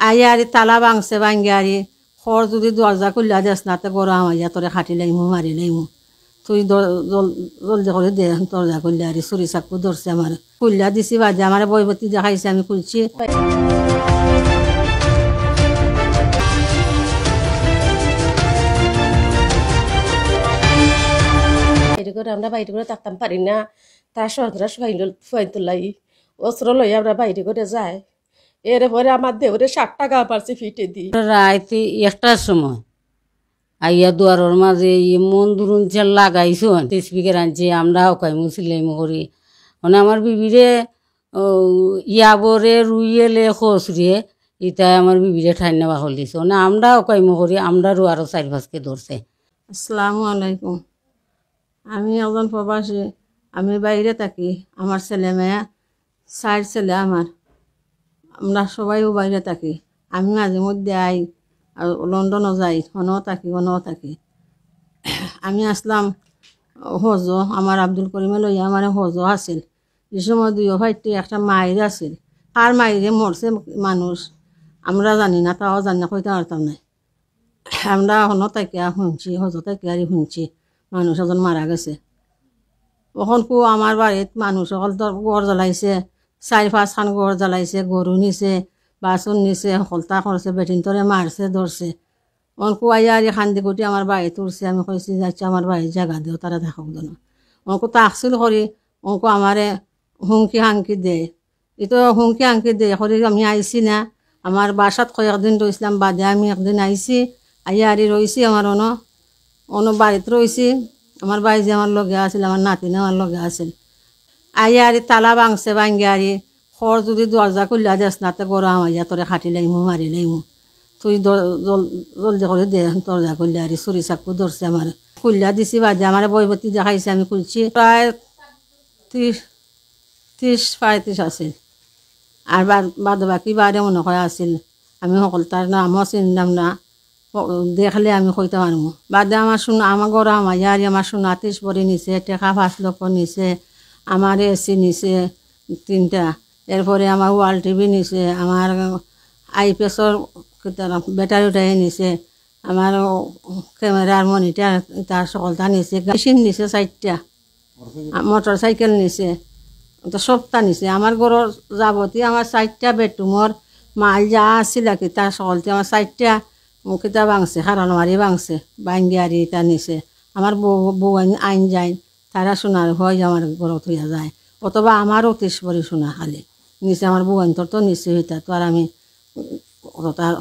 আইয়ারি তালা ভাঙছে ভাঙ্গিয়ারি খর যদি দরজা খুললা দেস না তো গরম আইয়া তোরে খাটি লাইমু মারি লাইমু তুই জলদি করে দে দরজা খুললে আর চুরি চাকু ধরছে আমার খুললা দিছি বাজে আমার বইবতী দেখাইছে আমি খুলছি। আমরা বাইরে করে থাকতাম পারি না, তার সন্ত্রাস ফাইন তোলাই অস্ত্র লই আমরা বাইরে করে যায়। এরপরে আমার দেহরে 60 টাকা পারছে ফিটে দিই। রাইতে একটার সময় আইয়া দুয়ারের মাঝে মন দুরুন চাল লাগাইছো স্পিকার আনছে আমরা হকাইমু সিলাইমু করি মানে আমার বিবিরে ইয়াবরে রুইয়েলে খসরিয়ে ইটা আমার বিবিরে ঠাইন নেওয়া হল দিছে মানে আমরা হকাইমু করি আমরাও আরো 4-5কে ধরছে। আসসালামু আলাইকুম। আমি একজন প্রবাসী, আমি বাইরে থাকি, আমার ছেলে মেয়ে 4 ছেলে আমার, আমরা সবাইও বাইরে থাকি। আমি মাঝে মধ্যে আই আর লন্ডনও যাই, অনও থাকি। আমি আসলাম হজ, আমার আব্দুল করিমে লইয়া আমার হজ আছিল। এই সময় 2 ভাইটি একটা মায়ের আছিল, আর মায়েরে মরছে মানুষ আমরা জানি না, তাও জানি না, কইতে পারতাম না। আমরা হনও থাকিয়া শুনছি, হজ থাকিয়া শুনছি মানুষ এজন মারা গেছে। তখন আমার বাড়িত মানুষ সকল তো গড় জ্বলাইছে, 4-5 খান গড় জ্বলাইছে, গরু নিছে, বাসন নিছে, হলতা করছে, বেটিনতরে মারছে ধরছে। অনকু আইয়া আর খান্দি কুটি আমার বাড়িতে উঠছে। আমি কইছি যাচ্ছে আমার বাড়ির জায়গা দিও, তারা থাকক না। অনকু তাকসিল করি অনকু আমারে হুমকি হাঙ্কি দেয়, এতো হুমকি হাঙ্কি দেয় করি। আমি আইসি না, আমার বাসাত কয়েকদিন রইছিলাম, বাদে আমি একদিন আইসি, আইয়া আরি রইছি আমার অন্য বাড়িতে রইছি। আমার বাড়ি যে আমার লগে আছিল, আমার নাতিনে আমার লগে আছিল। আইয়া আরি তালা ভাঙছে ভাঙ্গিয়ারি খর যদি দরজা খুললা দেস না তো গরম আইয়া তোরে খাটি লাইমু মারি লাইমু তুই জলদি করে দে দরজা খুললে আর চুরি চাকু ধরছে আমার খুললা দিছি বাজে আমার বইবতী দেখাইছে আমি খুলছি। প্রায় 30-35 আছিল আর বাদ বাকি বারে মনে হয় আছিল। আমি সকল তার নামও চিনলাম না, দেখলে আমি কইতে পারবো। বাদে আমার আমার গরম আইয়া আর আমার সোনা 30 ভরি নিছে, টেকা 5 লক্ষ নিছে, আমার এসি নিছে 3টা, এরপরে আমার ওয়াল টিভি নিছে, আমার আইপিএসর ব্যাটারি উঠাই নিছে, আমার ক্যামেরার মনিটার তার সকলটা নিছে, মেশিন নিছে 4টা, মোটর সাইকেল নিছে, তো সবটা নিছে। আমার ঘরের যাবতীয় আমার 4টা বেডরুমর মাল যা আছিল কি তার সকলতে আমার 4টা কিতা ভাঙছে, হারানোয়ারি ভাঙছে, বাঙ্গিয়ারি এটা নিছে। আমার বউ আইন যায়, তারা সোনার হয় আমার ঘরত হইয়া যায়, অথবা আমারও 30 ভরি সোনা খালি নিচে। আমার বউ আইনতর তো নিচে হইতা, তো আর আমি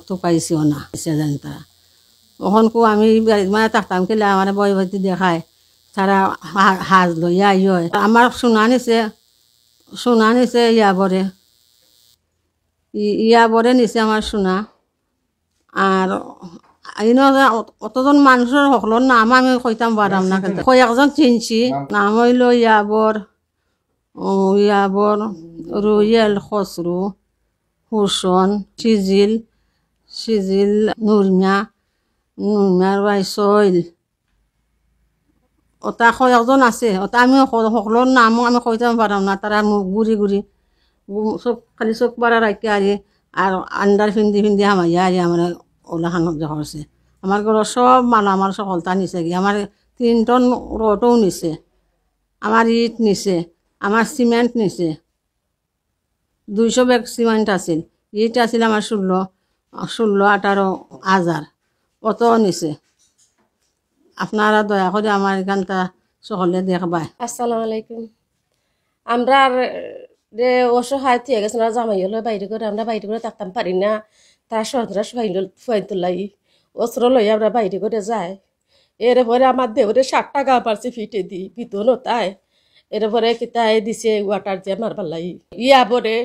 তো পাইছিও না জানি তারা। তখন আমি মানে থাকতাম কেলে আমার বই বাতি দেখায়, তারা হাজ লইয়া আইয়। আমার সোনা নিছে ইয়াবরে নিছে আমার সোনা। আর অতজন মানুষের সকলের নাম আমি কইতাম পারাম না, কয়েকজন চিনছি। নাম হইল ইয়াবর, রুয়েল, খসরু, হুসন, সিজিল, নুরমিয়ার ভাই সইল, ওটা কয়েকজন আছে। ওটা আমি সকলের নামও আমি কইতাম পারাম না, তারা মুখ ঘুরি চোখ খালি চোখ পাড়া রাখি আর আন্ডার ফিন্দি হামাইয়া আর আমার ওলা খানত করছে। আমার ঘরের সব মাল আমার সকলটা নিছে কি, আমার 3 টন রডও নিছে, আমার ইট নিছে, আমার সিমেন্ট নিছে, 200 ব্যাগ সিমেন্ট আছিল, ইট আছিল আমার 16-18 হাজার, অত নিছে। আপনারা দয়া করে আমার এখানটা সকলে দেখবাই। আসসালামু আলাইকুম। আমরা যে অসহায় থেকে গেছে না, জামাই হলো বাইরে করে, আমরা বাইরে করে থাকতাম পারি না, তার সন্ত্রাস ফাইন তোলাই অস্ত্র লই আমরা বাইরে করে যায়। এরপরে আমার দেহরে 60 টাকা পারছে ফিটে দিই পিতন তাই। এরপরে কিতাই দিছে ওয়াটার দিয়ে মারবার লাই ইয়াবরে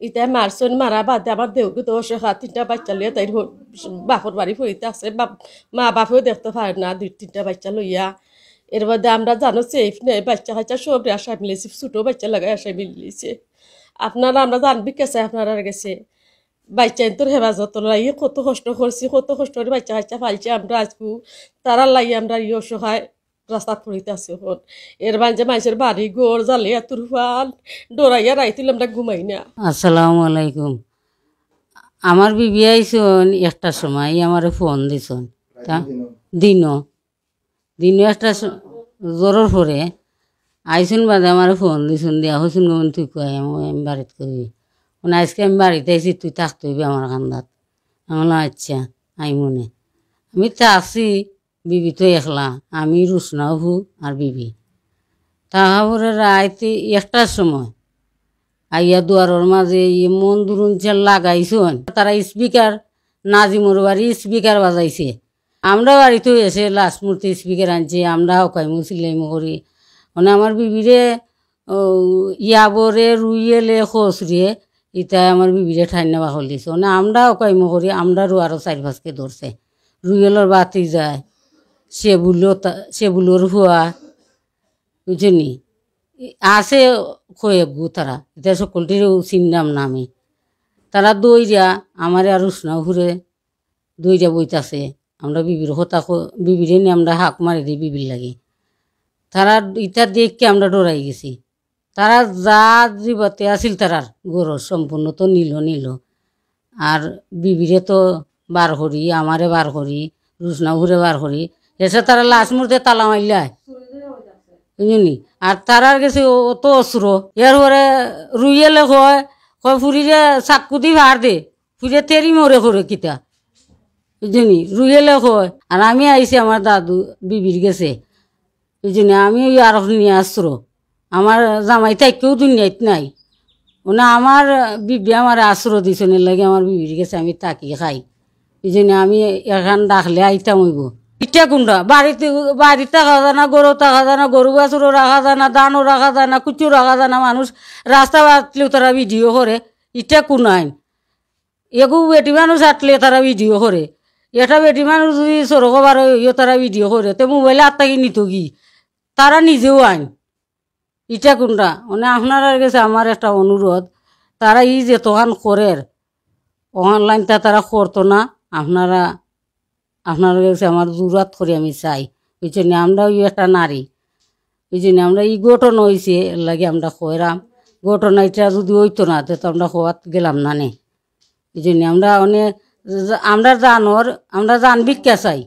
ইটা মারছন, মারা বাদে আমার দেহকে তো অসহায় 3টা বাচ্চা লিয়ে তাই বাপর বাড়ি ফুরিতে আছে, মা বাপেও দেখতে পারে না, 2-3টা বাচ্চা লইয়া। এর মধ্যে আমরা জানো সেফ নেই, বাচ্চা কাচ্চা সব আশায় মিলেছি, ছোটো বাচ্চা লাগাই আশায় মিলিয়েছে। আপনারা আমরা জানবি গেছে আপনারা গেছে বাচ্চা তোর হেফাজত লাগিয়ে কত কষ্ট করছি, কত কষ্ট করে বাচ্চা কাচ্চা পাইছি আমরা আজকু, তারা লাগিয়ে আমরা অসহায় রাস্তাত পড়িতে আছি। এখন এর মাঝে মানুষের বাড়ি ঘর জ্বালিয়া তুরফান ডরাইয়া রাইতুল আমরা ঘুমাই না। আসসালামু আলাইকুম। আমার বিবি আইসন একটার সময় আমার ফোন দিছন দিনও একটা জ্বরের পরে আইসুন বাদে আমার ফোন দিছুন দিয়া হসুন গমন তুই কয় আমি বাড়িতে করবি মানে আজকে আমি বাড়িতে আইসি তুই থাকতে হইবি আমার কান্দাত আমি বললাম আচ্ছা আই মনে আমি তা আছি বিবি তো একলা আমি রুসনা হু আর বিবি তাহাবরে রাইতে একটার সময় আইয়া দুয়ারের মাঝে মন দুরুন লাগাইছন তারা স্পিকার নাজিমর বাড়ি স্পিকার বাজাইছে আমরা বাড়িতে এসে লাস্ট মূর্তি স্পিকার আনছি আমরা হকাইমু সিলাইমু করি মানে আমার বিবিরে ইয়াবরে রুইয়েলে খসরিয়ে ইতাই আমার বিবিরে ঠাইনা বাহল দিছে মানে আমরা হকাইমু করি আমরা আরও 4-5কে ধরছে রুইয়েলর বাতি যায় সেবুলোর হুয়া বুঝলি আছে কয়েকগু তারা এটা সকলটিরও চিন্নাম না আমি তারা দইরা আমার আর উষ্ণা ঘুরে দইরা বইতাছে আমরা বিবির হতা বিবিরে নিয়ে আমরা হাঁক মারি দিই বিবির লাগে তারা ইটা দেখকে আমরা ডরাই গেছি তারা যা জীবতে আসিল তারার গরর সম্পূর্ণ তো নিল আর বিবিরে তো বার করি আমারে বার করি রুসনা ঘুরে বার করি এসে তারা লাশ মুহূর্তে তালা মারলায় বুঝলি আর তারার গেছে অত অস্ত্র এর পরে রুইয়েলে কয় ফুরিরে চাক্কু দি ভার দে ফুরিয়ে তেরি মরে করে কিতা বুঝলি রুইয়েলে কয় আর আমি আইছি আমার দাদু বিবির গেছে বুঝলি আমি ওই আর নিয়ে আসছো আমার জামাই থাকেও দুনিয়াত নাই মানে আমার বিবি আমার আশ্রয় দিছে লাগে আমার বিবির গেছে আমি তাকি খাই বুঝলি আমি এখান ডাকলে আইতাম হইব ইটা কোনটা বাড়িতে থাকা যায় না গরু থাকা যায় না গরু বাছুরও রাখা যায় না ধানও রাখা যায় না কুচু রাখা যায় না মানুষ রাস্তা বাতলেও তারা ভিডিও করে ইটা কোন আইন এগু বেটি মানুষ আটলে তারা ভিডিও করে এটা বেটি মানুষ যদি সরকবার ইয়ে তারা ভিডিও করে তো মোবাইলে আত্মাকে নিত কি তারা নিজেও আইন ইটা কোনটা মানে আপনারা গেছে আমার একটা অনুরোধ তারা যে তখন করে অনলাইনটা তারা করতো না আপনারা গেছে আমার জোরাত করে আমি চাই ওই জন্য আমরা ওই একটা নারী ওই জন্য আমরা এই ঘটনা হয়েছে লাগে আমরা কইরাম ঘটনা এটা যদি হইতো না তো আমরা হওয়াত গেলাম না নে এই জন্য আমরা অনেক আমরা জানোর আমরা জান ভিক্ষা চাই